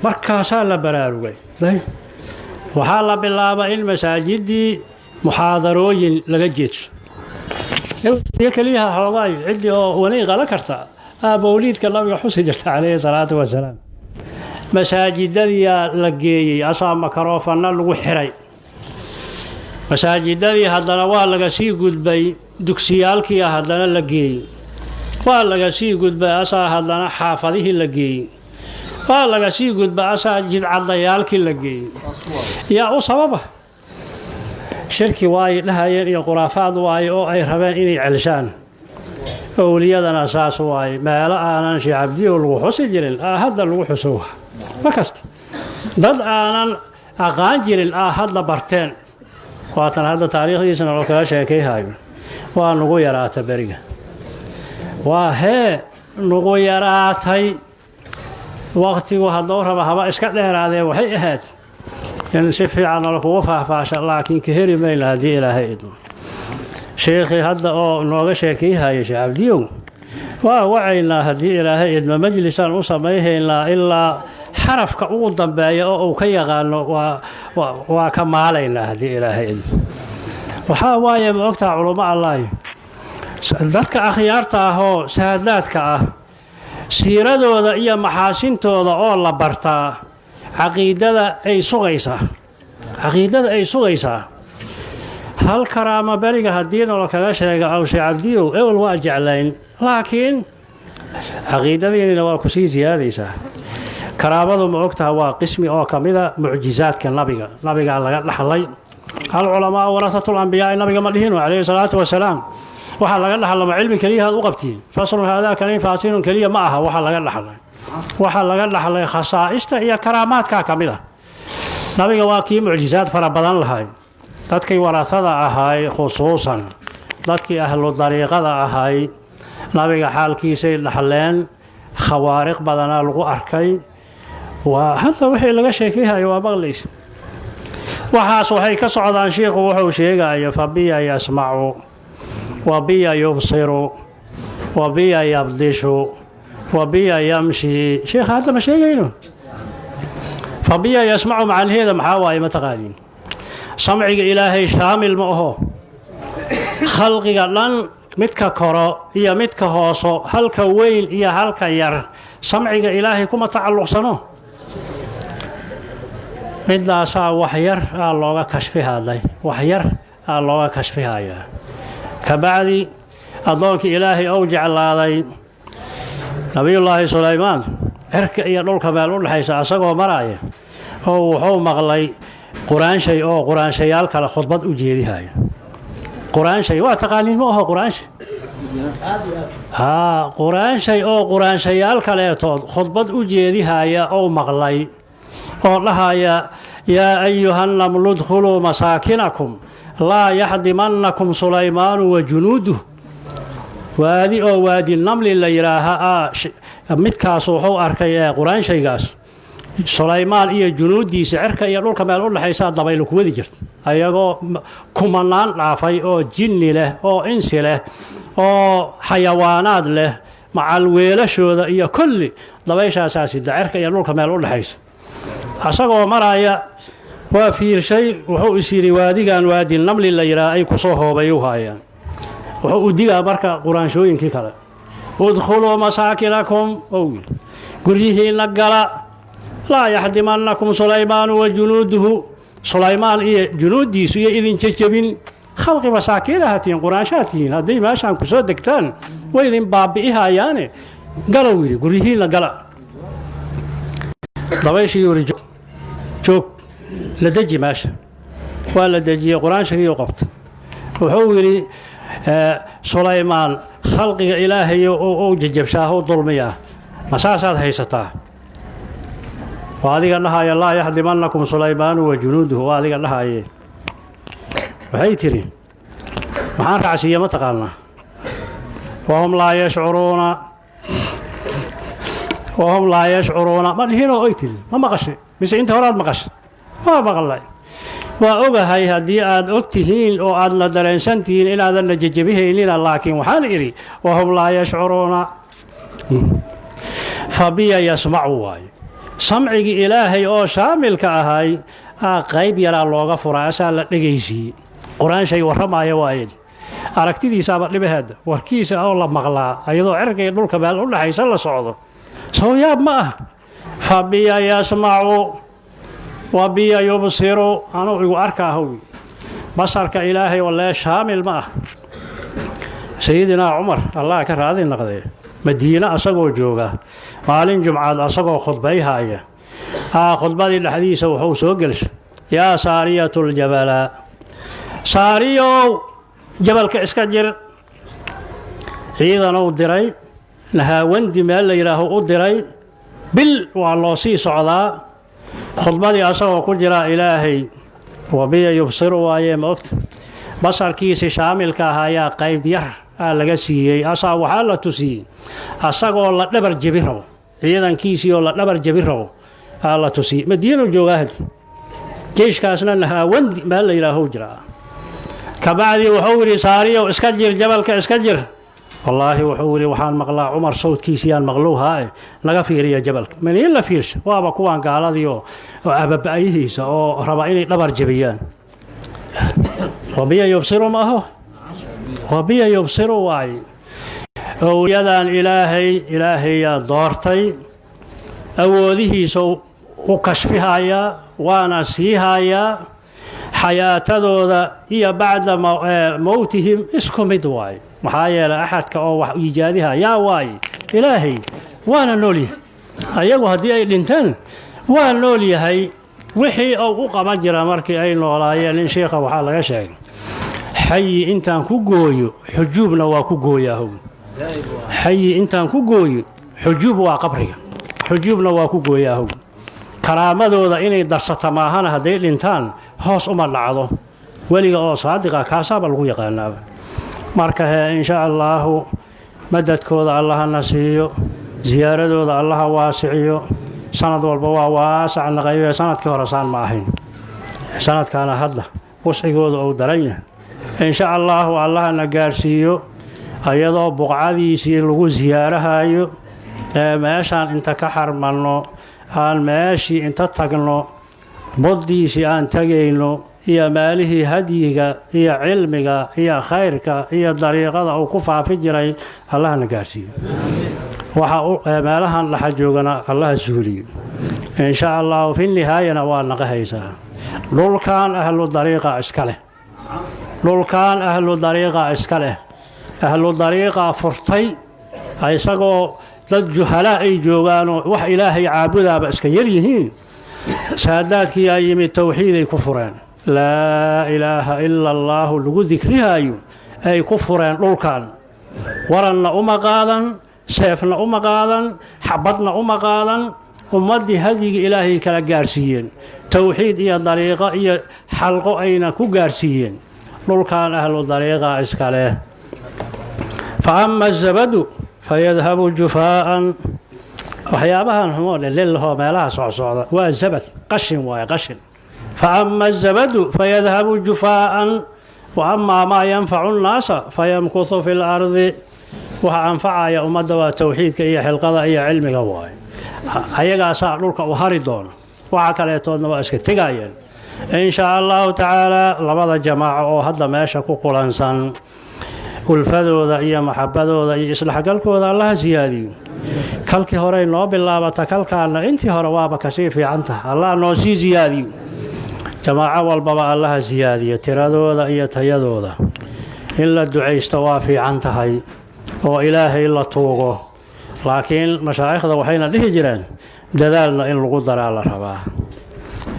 markaasaa la baraarugay waxaa la bilaabay in masaajidii muxaadarooyin laga jeedso keliyaha xoogaayo ciddii oo wani qala karta mawliidka nabiga xusi jirta calayhi salaatu wasalaam masaajidadii la geeyey asaa makaroofana lagu xiray masaajidadii haddana waa laga sii gudbay dugsiyaalkii haddana la geeyey waa laga sii gudbay asaa haddana xaafadihii la geeyey waa laga sii gudbay asaa jidcadayaalkii la geeyey yaa u sababa shirki waaye dhahayeen iyo khuraafaad waaye oo ay rabeen inay celshaan awliyadana saas waaye meelo aanan Sheekh Cabdiyo lagu xusi jirin hadda lagu xuso markasta dad aanan aqaan jirin hadda barteen waatan hadda taariikhdiisana loo kala sheekayhayo waa nagu yaraata beriga waa hee nagu yaraatay waqtigu hadduu raba haba iska dheeraadee waxay ahayd in si fiican lagu faahfaahsho laakiin ka heli mayna haddii ilaahay idmo sheekhi hadda oo nooga sheekayhayo Sheekh Cabdiyo waa wacaynaa haddii ilaahay idmo majlisan u samayhaynaa ilaa xarafka ugu dambeeya oo uu ka yaqaano waa ka maalaynaa haddii ilaahay idmo waxaa waaye ma ogtaa culummo allaah dadka akhyaarta oo saadaadka siiradooda iyo maxaasintooda oo la bartaa caqiidada ay sugaysaa hal karaama beriga haddii nolo kaga sheega aw Sheekh Cabdiyo ewel waa jeclayn laakiin caqiidadiina waa ku sii ziyaadaysaa karaamadu ma ogtaha waa qismi oo kamida mucjizaadka nabiga laga dhaxlay hal culamaa warasatul anbiyaa nabiga ma dhihino calayhi salaatu wasalaam waxa laga dhaxlay cilmi kaliya aad u qabtiin fasalun hada kalim faasinun kaliya ma aha waxa laga dhaxlay khasaa'ista iyo karaamaadka kamida nabiga waa kii mucjizaad fara badan lahay dadkii warasada ahay khusuusan dadkii ahlu dariiqada ahay nabiga xaalkiisay dhaxleen khawaariq badana lagu arkay waa hadda wixii laga sheekayhayo waa maqlays waxaas waxay ka socdaan sheekhu wuxuu sheegayo fabiya yasmacu wabiya yubsiru wabiya yabdishu wabiya yamshi sheekh hadda ma sheegayno fabiya yasmacu macnaheeda maxaa waaye ma taqaaniin samciga ilaahay shaamil ma aho khalqiga dhan midka koro iyo midka hooso halka weyn iyo halka yar samciga ilaahay kuma tacalluqsano midaasaa waxyar looga kashfihayaa kabacdi addoonkii ilaahay ou jeclaaday nabiyullaahi sulaymaan cirka iyo dhulka meel u dhexaysa asagoo maraaya oo wuxuu maqlay quraanshay oo quraanshayaal kale khudbad u jeedihaya quraanshay waa taqaaniin ma aho quraanshay quraanshay oo quraanshayaal kaleetood khudbad u jeedihaya oo maqlay oo dhahaya yaa ayuhannamlu udkhuluu masaakinakum laa yaxdimannakum sulaymaanu wa junuuduh waadi oo waadi namli la yidhaaha midkaas wuxuu arkay quraanshaygaas sulaymaan iyo junuuddiisa cirka iyo dhulka meel u dhexaysaa dabaylo ku wadi jirta ayagoo kumanaan dhaafay oo jinni leh oo insi leh oo xayawaanaad leh macal weelashooda iyo kulli dabayshaasaasi cirka iyo dhulka meel u dhexaysa asagoo maraya waa fiirshay wuxuu is yidhi waadigan waadi namli la yidhaaha ay ku soo hoobay u haayaan wuxuu u digaa marka quraanshooyinkii kale udkhuluu masaakinakum guryihiinna gala laa yaxdimannakum sulaymaanu wa junuuduhu sulaymaan iyo junuuddiisu iyo idin jejebin khalqi masaakiinahatiin quraanshaadtiin hadday meeshaan ku soo degtaan way idin baabi'ihayaane galow yidhi guryihiinna gala dabayshii yuri joog la deji meesha waa la dejiyey quraanshigii u qabta wuxuu yidhi sulaymaan khalqiga ilaahay ou jejabshaa u dulmiyaa ma saasaad haysataa waa adiga dhahaya laa yaxdimannakum sulaymaanu wa junuuduhu waa adiga dhahaye waxay tidhi maxaan raacsiiya ma taqaanaa wahum laa yashcuruuna ma dhihinoo oy tidhi ma maqashay mise inta horaad maqashay waa maqlay waa ogahay haddii aad og tihiin oo aadna dareensan tihiin inaadanna jejebihaynina laakiin waxaan idhi wahum laa yashcuruuna fabiya yasmacu waaye samcigii ilaahay oo shaamilka ahay qayb yaraa looga furaa asaa la dhegaysiiyey qur-aan shay warramaya waaye aragtidiisaaba dhibaheeda warkiisa oo la maqlaa ayadoo cirkay dhulka meel u dhaxaysa la socdo soo yaab ma ah fa biya yasmacu wa biya yubsiru anuu igu arkaahow basarka ilaahay walee shaamil ma ah sayidinaa cumar allah ka raadi naqdee madiine asagoo jooga maalin jumcaad asagoo khudbayhaya khudbadii dhexdiisa wuxuu soo gelisay yaa saariyatuljabala saariyow jabalka iska jir ciidanuu diray nahaawandi meel la yidhaaho u diray bil waa loo sii socdaa khudbadii asagoo ku jiraa ilaahay wabiya yubsiru waayee ma ogta basarkiisii shaamilka ah ayaa qayb yar laga siiyey asaa waxaa la tusiyey asagoo la dhabar jebi rabo ciidankiisii oo la dhabar jebi rabo la tusiyey madiinuu joogaa jeyshkaasna nahaawandi meel la yidhaaho jiraa kabacdii wuxuu yidhi saariyow iska jir jabalka iska jir wallaahi wuxuu yidhi waxaan maqlaa cumar sawdkiisiyaan maqlowhaae naga fiiriya jabalka maniin la fiirsha waaba kuwaan gaaladii oo ababa'yihiisa oo raba inay dhabar jebiyaan wabiya yubsiru maaho wabiya yubsiru waaye owliyadan ilaahayaa doortay awoodihiisa u kashfihayaa waana sii hayaa xayaatadooda iyo bacda mowtihim isku mid waaye maxaa yeelay axadka oo wax iijaadiha yaa waaye ilaahay waana nool yahay ayagu haddii ay dhinteen waa nool yahay wixii uu u qaban jira markii ay noolaayeen in sheekha waxaa laga sheegay xayi intaan ku gooyo xujuubna waa ku gooyaahow xayi intaan ku gooyo xujuub waa qabriga xujuubna waa ku gooyaahow karaamadooda inay darsata maahana hadday dhintaan hoos uma dhacdo weliga oo saadiqa kaasaaba lagu yaqaanaaba marka insha allaahu madadkooda allahana siiyo ziyaaradooda allaha waasiciyo sanad walba waa waasac naqayo sanadkii hore saan ma ahayn sanadkaana hadda wuscigooda uu daran yahay insha allaahu allahana gaarsiiyo ayadoo buqcadiisii lagu siyaarahayo meeshaan inta ka xarmanno aan meeshii inta tagno buddiisii aan tegayno iyo maalihii hadyiga iyo cilmiga iyo khayrka iyo dariiqada uu ku faafi jiray allahna gaarsiiyo waxa meelahan dhaxa joogana allaha suuliyo insha allahu fi nihaayana waa naqahaysaa dhulkan ahlu dariiqa iska leh dhulkan ahlu dariiqa iska leh ahlu dariiqa furtay isagoo dad juhalaa ay joogaanoo wax ilaahay caabudaaba iska yar yihiin saadaadkii ay yimid towxiiday ku fureen laa ilaaha ila allaahu lagu dikrihaayo ay ku fureen dhulkan waranna uma qaadan seefna uma qaadan xabadna uma qaadan ummaddii hadyigii ilaahay kala gaarsiiyeen towxiid iyo dariiqo iyo xalqo ayna ku gaarsiiyeen dhulkan ahlu dariiqa iska leh fa ama azabadu fayadhabu jufaa'an waxyaabahan xumoo lelahoo meelaha socsocda waa zabad qashin waaye qashin fa ama azabadu fayadhabu jufaa'an wa amaa maa yanfacu nnaasa fayamkuhu fi lardi waxa anfacaya ummadda waa towxiidka iyo xilqada iyo cilmiga waaye ayagaasaa dhulka u hari doona waxa kaleetoodna waa iska tegayeen in shaa allahu tacaalaa labada jamaaco oo hadda meesha ku kulansan ulfadooda iyo maxabadooda iyo isdhexgalkooda allaha siyaadiyo kalkii horey noo bilaabata kalkaana intii hore waaba kasii fiicantaha allah noo sii siyaadiyo jamaaco walbaba allaha siyaadiyo tiradooda iyo tayadooda in la ducaysto waa fiican tahay oo ilaahay la tuugo laakiin mashaa'ikhda waxayna dhihi jireen dadaalna in lagu daraa la rabaa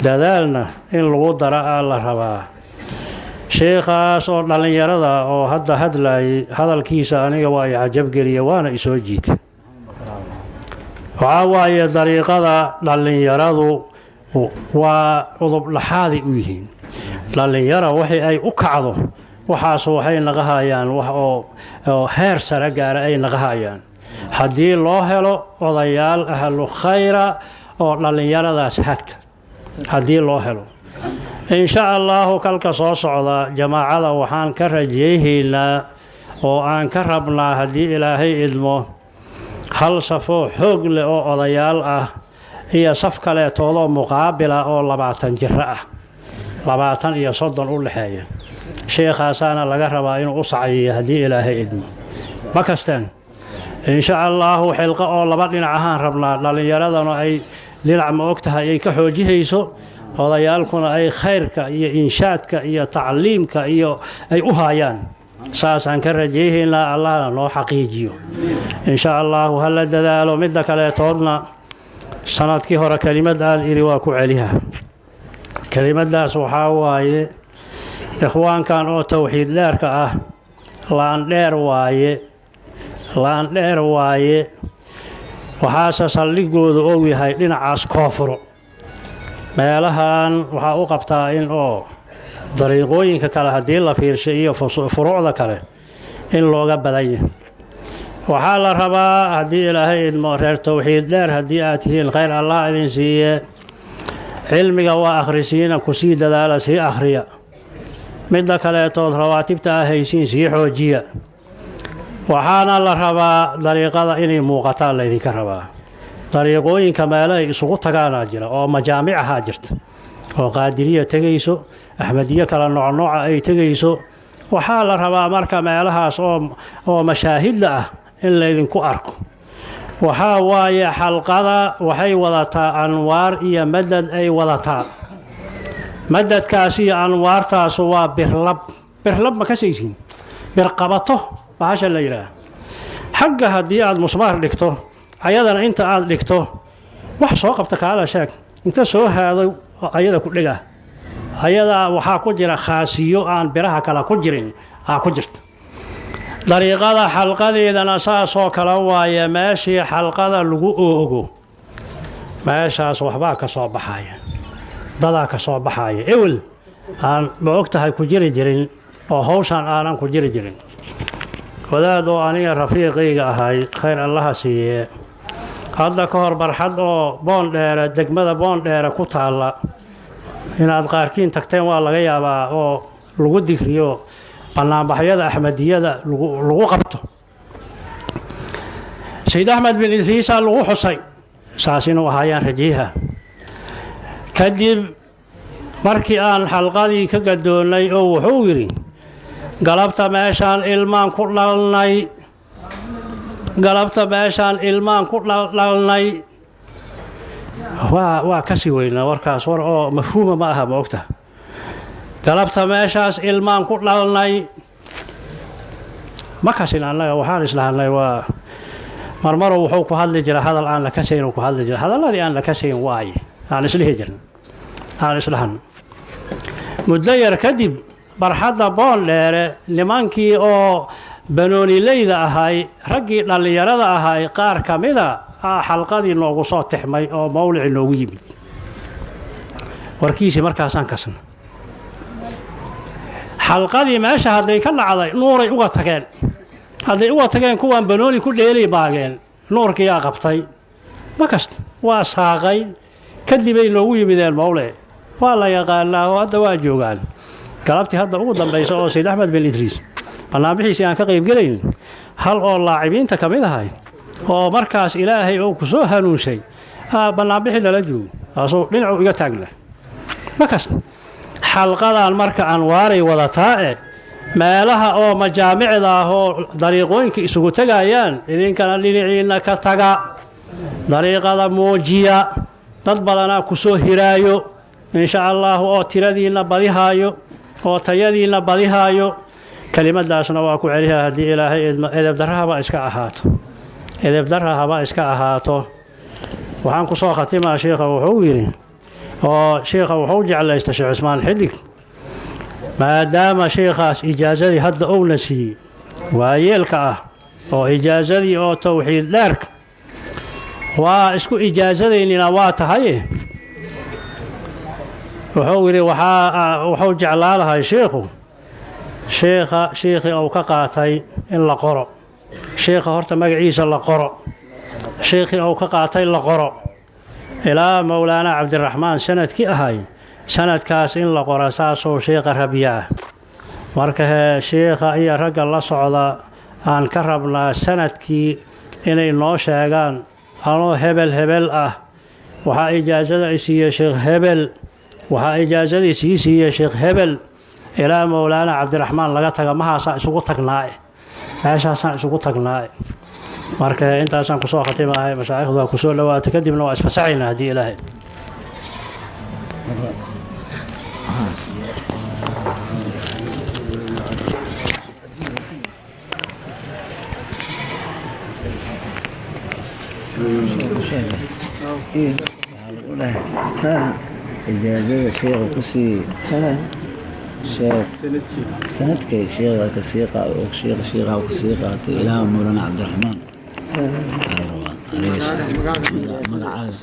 dadaalna in lagu daraa la rabaa sheekhaas oo dhallinyarada oo hadda hadlayay hadalkiisa aniga waa i cajabgeliya waana isoo jiita waxaa waaye dariiqada dhallinyaradu waa cudub dhaxaaday u yihiin dhallinyara waxay ay u kacdo waxaas waxay naqahayaan wax oo heer sare gaara ay naqahayaan haddii loo helo odayaal ahlu khayra oo dhallinyaradaas hagta haddii loo helo in sha allahu kalka soo socda jamaacada waxaan ka rajayhaynaa oo aan ka rabnaa haddii ilaahay idmo hal safoo xoog leh oo odayaal ah iyo saf kaleetoodoo muqaabila oo 20 jir ah 20 iyo 30 u dhaxeeya sheekhaasana laga rabaa inuu u saciyo haddii ilaahay idmo ma kastaan insha Allah xilqa oo laba dhinac ahaan rabnaa dhalinyaradana ay dhinac ma ogtahay ay ka xoojihayso odayaalkuna ay khayrka iyo inshaadka iyo tacliimka iyo ay u haayaan saasaan ka rajeeynaa Allahna noo xaqiijiyo insha Allah hal dadaalo mid kale toodna sanadkii hore kalimad aan iri waa ku celiha kalimadaas waxa waaye ikhwaankan oo tawxiid dheerka ah laan dheer waaye waxaase saldhigooda oo yahay dhinacaas koonfur meelahan waxaa u qabtaa in oo dariiqooyinka kale haddii la fiirsho iyo furuucda kale in looga badan yahay waxaa la rabaa haddii ilaahay idmo reer tawxiid dheer haddii aad tihiin khayr Allah idin siiye cilmiga waa akhrisiina ku sii dadaala sii akhriya midda kaleetood rawaatibta ah haysiin sii xoojiya waxaana la rabaa dariiqada inay muuqataan laydinka rabaa dariiqooyinka meelo ay isugu tagaanaa jira oo majaamic ahaa jirta oo qaadiriya tegayso axmediye kala nooca ay tegayso waxaa la rabaa marka meelahaas oo mashaahidda ah in laydinku arko waxaa waaye xalqada waxay wadataa anwaar iyo madad ay wadataa madadkaas iyo anwaartaas waa birlab ma ka saysiin birqabato bahasha la yiraahdo xagga haddii aad musbaar dhigto ayadana inta aad dhigto wax soo qabta kaala sheeg inta soo haado ayada ku dhiga ayada waxaa ku jira khaasiyo aan biraha kala ku jirin ku jirta dariiqada xalqadeedana saasoo kala waaye meeshii xalqada lagu oogo meeshaas waxbaa ka soo baxaya dadaa ka soo baxaya ewel aan ma ogtahay ku jiri jirin oo hawshan aanan ku jiri jirin wadaad oo aniga rafiiqayga ahay khayr allaha siiye hadda ka hor barxad oo boondheere degmada boondheere ku taalla inaad qaarkiin tagteen waa laga yaabaa oo lagu digriyo banaanbaxyada axmediyada lagu qabto sayid axmed bin idriisa lagu xusay saas inuu ahaayaan rajiiha kadib markii aan xalqadii ka gadoonnay oo wuxuu yidhi galabta meeshaan ilmaan ku dhalnay waa kasii weynaa warkaas war oo mafhuuma ma aha ma ogta galabta meeshaas ilmaan ku dhalnay ma kasin annaga waxaan islahanay waa marmaro wuxuu ku hadli jira hadal aan la kasayn ku hadli jira hadalladii aan la kasayn waaye aan islihi jirna aan islahan muddo yar kadib barxadda boondheere nimankii oo banoonileyda ahay raggii dhallinyarada ahay qaar ka mida xalqadii noogu soo tixmay oo mawlici noogu yimid warkiisii markaasaan kasna xalqadii meesha hadday ka dhacday nuuray uga tageen hadday uga tageen kuwaan banooni ku dheeli baageen nuurkiyaa qabtay ma kasta waa saaqay kadibay noogu yimideen mawlici waa la yaqaanaa oo hadda waa joogaan galabtii hadda ugu dambaysa oo sayid axmed bin idriis banaanbixiisii aan ka qaybgelayn hal oo laacibiinta ka mid ahay oo markaas ilaahay oo ku soo hanuunshay banaanbixi lala joogo taasuu dhinacu iga taagna ma kasta xalqadan marka anwaaray wadataa meelaha oo majaamicda ah oo dariiqooyinka isugu tagayaan idinkana dhinaciina ka taga dariiqada muujiya dad badanaa ku soo hiraayo insha Allah oo tiradiina badihaayo oo tayadiina badihaayo kelimadaasna waa ku celiyaa haddii ilaahay edeb darahaba iska ahaato waxaan ku soo khatimaa sheekha wuxuu yidhi oo sheekha wuxuu jeclaystay sheekh Cusmaan Xidig maadaama sheekhaas ijaazadii hadda uuna siiyey waayeelka ah oo ijaazadii oo tawxiid dheerka waa isku ijaazadaynina waa tahay wuxuu yidhi wuxuu jeclaa lahay sheekhi uu ka qaatay in la qoro sheekha horta magaciisa la qoro sheekhi uu ka qaatay la qoro ilaa mowlaana cabdiraxmaan sanadkii ahay sanadkaas in la qoro saasoo sheekha rabyaa marka sheekha iyo ragga la socda aan ka rabnaa sanadkii inay noo sheegaan anoo hebel ah waxaa ijaasada i siiye sheekh hebel waxaa ijaazadii sii siiye sheekh hebel ilaa mowlaana cabdiraxmaan laga taga mahaasaan isugu tagnaae meeshaasaan isugu tagnaae marka intaasaan kusoo khatimahay mashaayikhdu waa kusoo dhawaata kadibna waa isfasaxaynaa haddii ilaahay إجازة شيخ كسي شيخ سندك شيخ كسيقة شيخ كسيقة إلى مولانا عبد الرحمن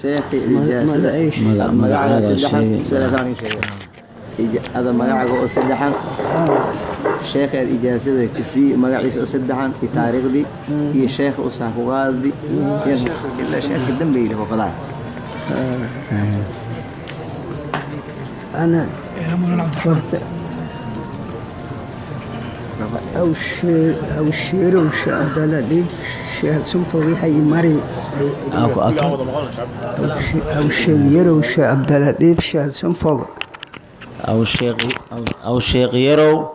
شيخ إجازة مقعد هذا مقعد أسدحان شيخ الإجازة كسي مقعد أسدحان في تاريخ دي هي شيخ أسحقوغاد دي إلا شيخ الدم بيله وقضاء أنا أو شير وشعدل شيء سنفوي حي مري أو شير وشعدل ديف شيء سنفوي أو شيخ يرو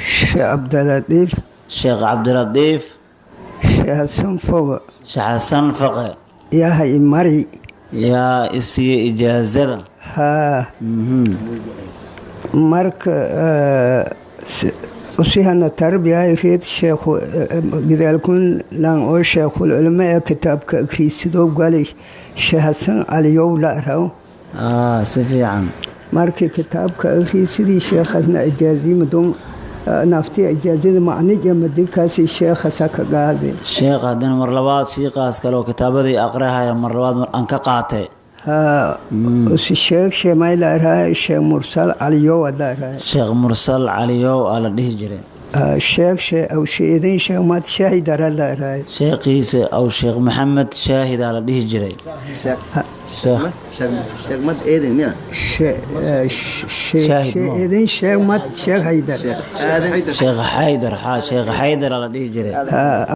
شيخ عبد اللطيف شيخ عبد اللطيف شيخ سنفوي شيخ سنفق يا حي مري يا إسي إجازة ها مرك وسيهنا تربية يفيد الشيخ إذا يكون لان أو شيخ العلماء كتاب كريستو قال الشيخ حسن اليوم لا راو سفي عن مرك كتاب كريستو الشيخ حسن إجازي مدوم نفتي إجازة معني جمدي كاسي الشيخ حسك قاضي الشيخ هذا مرلبات شيخ أسكالو كتابة دي أقرأها يا مرلبات أنك قاطع الشيخ شمال راه الشيخ مرسل عليو ولا الشيخ مرسل عليو على دهجري الشيخ أو شيخ شيخ ما تشاهد على راه شيخ عيسى أو شيخ محمد شاهد على دهجري شيخ مد إيدن مين شيخ إيدن شيخ مد شيخ حيدر شيخ حيدر شيخ حيدر على دهجري